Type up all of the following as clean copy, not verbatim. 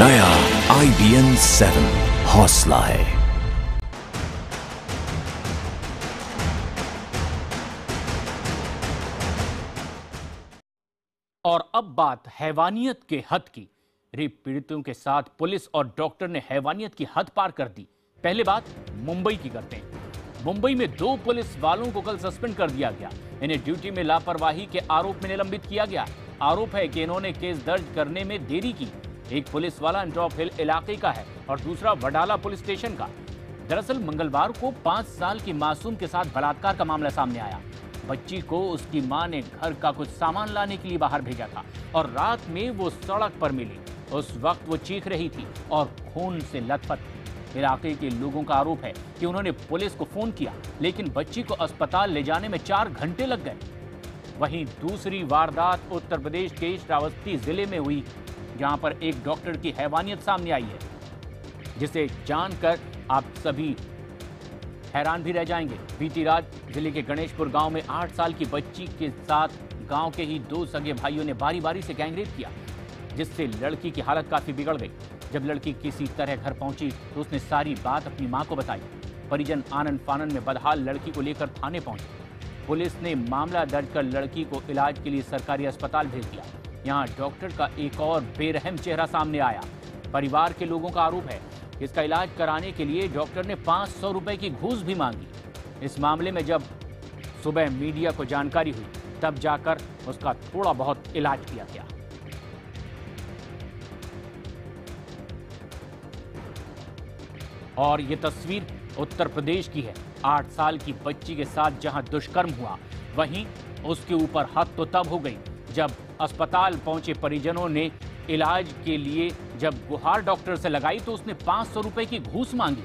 नया IBN 7 हौसला है। और अब बात हैवानियत के हद की। रेप पीड़ितों के साथ पुलिस और डॉक्टर ने हैवानियत की हद पार कर दी। पहले बात मुंबई की करते हैं। मुंबई में 2 पुलिस वालों को कल सस्पेंड कर दिया गया। इन्हें ड्यूटी में लापरवाही के आरोप में निलंबित किया गया। आरोप है कि इन्होंने केस दर्ज करने में देरी की। एक पुलिस वाला एंट्रॉप हिल इलाके का है और दूसरा वडाला पुलिस स्टेशन का। दरअसल मंगलवार को 5 साल की मासूम के साथ बलात्कार का मामला सामने आया। बच्ची को उसकी मां ने घर का कुछ सामान लाने के लिए बाहर भेजा था और रात में वो सड़क पर मिली। उस वक्त वो चीख रही थी और खून से लथपथ थी। इलाके के लोगों का आरोप है कि उन्होंने पुलिस को फोन किया, लेकिन बच्ची को अस्पताल ले जाने में 4 घंटे लग गए। वहीं दूसरी वारदात उत्तर प्रदेश के श्रावस्ती जिले में हुई, जहां पर एक डॉक्टर की हैवानियत सामने आई है, जिसे जानकर आप सभी हैरान भी रह जाएंगे। बीती रात जिले के गणेशपुर गांव में 8 साल की बच्ची के साथ गांव के ही 2 सगे भाइयों ने बारी बारी से गैंगरेप किया, जिससे लड़की की हालत काफी बिगड़ गई। जब लड़की किसी तरह घर पहुंची तो उसने सारी बात अपनी मां को बताई। परिजन आनन फानन में बदहाल लड़की को लेकर थाने पहुंचे। पुलिस ने मामला दर्ज कर लड़की को इलाज के लिए सरकारी अस्पताल भेज दिया। यहाँ डॉक्टर का एक और बेरहम चेहरा सामने आया। परिवार के लोगों का आरोप है कि इसका इलाज कराने के लिए डॉक्टर ने 500 रुपए की घूस भी मांगी। इस मामले में जब सुबह मीडिया को जानकारी हुई, तब जाकर उसका थोड़ा बहुत इलाज किया गया। और ये तस्वीर उत्तर प्रदेश की है। 8 साल की बच्ची के साथ जहां दुष्कर्म हुआ, वहीं उसके ऊपर हद तो तब हो गई जब अस्पताल पहुंचे परिजनों ने इलाज के लिए जब गुहार डॉक्टर से लगाई तो उसने 500 रुपए की घूस मांगी।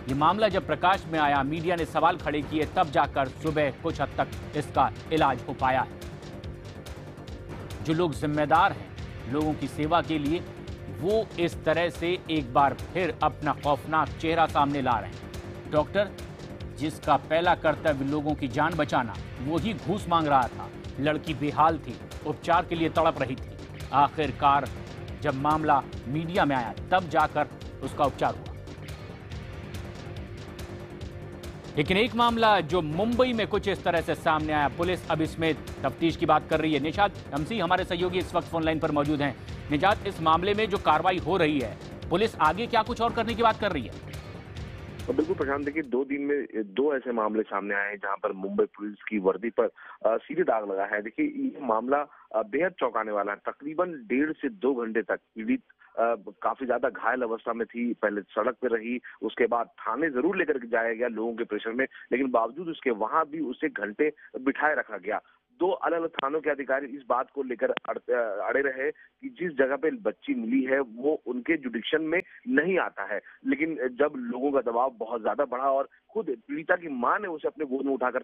ये मामला जब प्रकाश में आया, मीडिया ने सवाल खड़े किए, तब जाकर सुबह कुछ हद तक इसका इलाज हो पाया है। जो लोग जिम्मेदार हैं लोगों की सेवा के लिए, वो इस तरह से एक बार फिर अपना खौफनाक चेहरा सामने ला रहे हैं। डॉक्टर, जिसका पहला कर्तव्य लोगों की जान बचाना, वो ही घूस मांग रहा था। लड़की बेहाल थी, उपचार के लिए तड़प रही थी। आखिरकार जब मामला मीडिया में आया, तब जाकर उसका उपचार हुआ। लेकिन एक मामला जो मुंबई में कुछ इस तरह से सामने आया, पुलिस अब इसमें तफ्तीश की बात कर रही है। निशात शमसी हमारे सहयोगी इस वक्त फोन लाइन पर मौजूद हैं। निशात, इस मामले में जो कार्रवाई हो रही है, पुलिस आगे क्या कुछ और करने की बात कर रही है? तो बिल्कुल प्रशांत, देखिए 2 दिन में 2 ऐसे मामले सामने आए हैं जहां पर मुंबई पुलिस की वर्दी पर सीधे दाग लगा है। देखिए ये मामला बेहद चौंकाने वाला है। तकरीबन 1.5 से 2 घंटे तक पीड़ित काफी ज्यादा घायल अवस्था में थी। पहले सड़क पर रही, उसके बाद थाने जरूर लेकर जाया गया लोगों के प्रेशर में, लेकिन बावजूद उसके वहां भी उसे घंटे बिठाए रखा गया। 2 अलग अलग थानों के अधिकारी इस बात को लेकर अड़े रहे कि जिस जगह पे बच्ची मिली है वो उनके जुडिक्शन में नहीं आता है। लेकिन जब लोगों का दबाव बहुत ज्यादा बढ़ा और खुद पीड़िता की मां ने उसे अपने गोद में उठाकर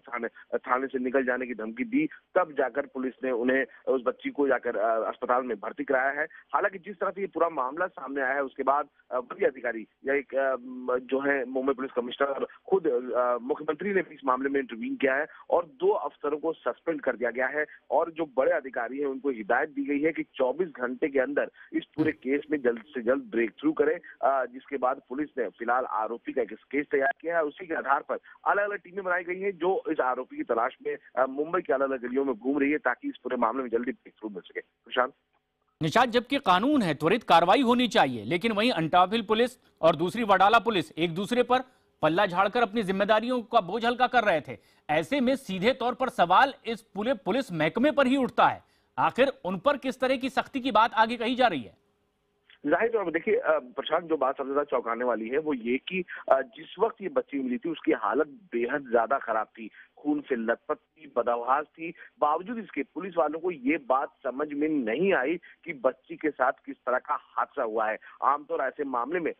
थाने से निकल जाने की धमकी दी, तब जाकर पुलिस ने उन्हें उस बच्ची को जाकर अस्पताल में भर्ती कराया है। हालांकि जिस तरह से ये पूरा मामला सामने आया है, उसके बाद वरीय अधिकारी या एक जो है मुंबई पुलिस कमिश्नर, खुद मुख्यमंत्री ने भी इस मामले में इंटरवीन किया है और 2 अफसरों को सस्पेंड कर दिया गया है। और जो बड़े अधिकारी हैं उनको हिदायत दी गई है कि 24 घंटे के अंदर इस पूरे केस में जल्द से जल्द ब्रेक थ्रू करें। जिसके बाद पुलिस ने फिलहाल आरोपी का एक केस तैयार किया है। उसी के आधार पर अलग अलग टीमें बनाई गई हैं जो इस आरोपी की तलाश में मुंबई के अलग अलग गलियों में घूम रही है, ताकि इस पूरे मामले में जल्दी ब्रेक थ्रू मिल सके। प्रशांत, निशात, जबकि कानून है, त्वरित कार्रवाई होनी चाहिए, लेकिन वहीं एंट्रॉप हिल पुलिस और दूसरी वडाला पुलिस एक दूसरे पर पल्ला झाड़कर अपनी जिम्मेदारियों का बोझ हल्का कर रहे थे। ऐसे में सीधे तौर पर सवाल इस पूरे पुलिस महकमे पर ही उठता है। आखिर उन पर किस तरह की सख्ती की बात आगे कही जा रही है? जाहिर तौर पर देखिए प्रशांत, जो बात सबसे ज्यादा चौंकाने वाली है वो ये कि जिस वक्त ये बच्ची मिली थी उसकी हालत बेहद ज्यादा खराब थी, खून से लथपथ थी, बदहवास थी। बावजूद इसके पुलिस वालों को ये बात समझ में नहीं आई कि बच्ची के साथ किस तरह का हादसा हुआ है। आमतौर ऐसे मामले में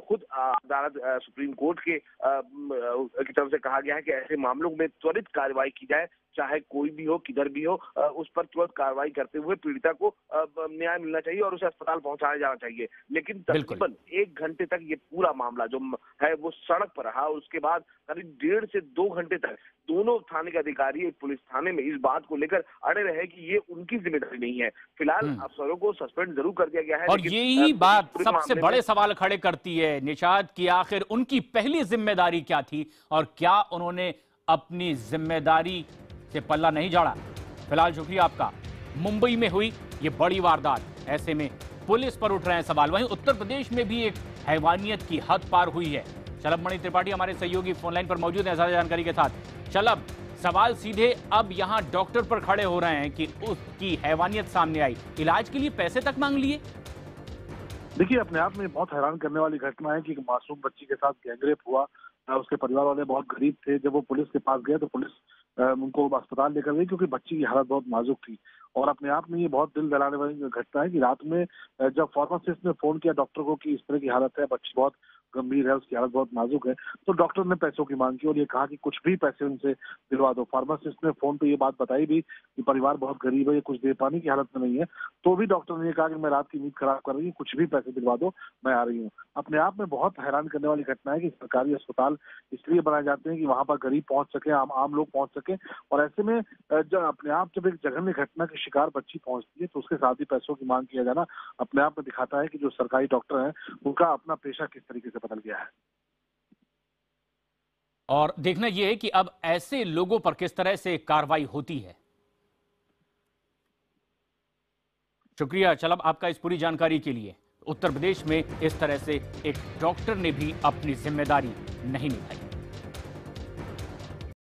खुद अदालत सुप्रीम कोर्ट के की तरफ से कहा गया है कि ऐसे मामलों में त्वरित कार्रवाई की जाए, चाहे कोई भी हो, किधर भी हो, उस पर तुरंत कार्रवाई करते हुए पीड़िता को न्याय मिलना चाहिए और उसे अस्पताल पहुंचाया जाना चाहिए। लेकिन तकरीबन 1 घंटे तक ये पूरा मामला जो है वो सड़क पर रहा। उसके बाद करीब 1.5 से 2 घंटे तक दोनों थाने के अधिकारी पुलिस थाने में इस बात को लेकर अड़े रहे कि ये उनकी जिम्मेदारी नहीं है। फिलहाल अफसरों को सस्पेंड जरूर कर दिया गया है, और यही बात सबसे बड़े सवाल खड़े करती है निशात कि आखिर उनकी पहली जिम्मेदारी क्या थी और क्या उन्होंने अपनी जिम्मेदारी से पल्ला नहीं झाड़ा। फिलहाल शुक्रिया आपका। मुंबई में हुई ये बड़ी वारदात, ऐसे में पुलिस पर उठ रहे हैं सवाल। वहीं उत्तर प्रदेश में भी एक हैवानियत की हद पार हुई है। चलब मणि त्रिपाठी हमारे सहयोगी फोनलाइन पर मौजूद हैं ज्यादा जानकारी के साथ। चलब, सवाल सीधे अब यहां डॉक्टर पर खड़े हो रहे हैं कि उसकी हैवानियत सामने आई, इलाज के लिए पैसे तक मांग लिए। देखिए, अपने आप में बहुत हैरान करने वाली घटना है कि एक मासूम बच्ची के साथ गैंगरेप हुआ। उसके परिवार वाले बहुत गरीब थे। जब वो पुलिस के पास गए तो पुलिस उनको अस्पताल लेकर गई क्योंकि बच्ची की हालत बहुत नाजुक थी। और अपने आप में ये बहुत दिल दहलाने वाली घटना है कि रात में जब फार्मासिस्ट ने फोन किया डॉक्टर को कि इस तरह की हालत है, बच्ची बहुत गंभीर है, उसकी हालत बहुत नाजुक है, तो डॉक्टर ने पैसों की मांग की और ये कहा कि कुछ भी पैसे उनसे दिलवा दो। फार्मासिस्ट ने फोन पे ये बात बताई भी कि परिवार बहुत गरीब है, ये कुछ दे पाने की हालत में नहीं है। तो भी डॉक्टर ने कहा कि मैं रात की नींद खराब कर रही हूँ, कुछ भी पैसे दिलवा दो, मैं आ रही हूँ। अपने आप में बहुत हैरान करने वाली घटना है कि सरकारी अस्पताल इसलिए बनाए जाते हैं कि वहां पर गरीब पहुंच सके, आम लोग पहुंच सके। और ऐसे में जब अपने आप जब एक जघन्य घटना की शिकार बच्ची पहुंचती है तो उसके साथ ही पैसों की मांग किया जाना अपने आप में दिखाता है कि जो सरकारी डॉक्टर हैं उनका अपना पेशा किस तरीके से बदल गया है। और देखना यह है कि अब ऐसे लोगों पर किस तरह से कार्रवाई होती है। शुक्रिया चलब आपका इस पूरी जानकारी के लिए। उत्तर प्रदेश में इस तरह से एक डॉक्टर ने भी अपनी जिम्मेदारी नहीं निभाई।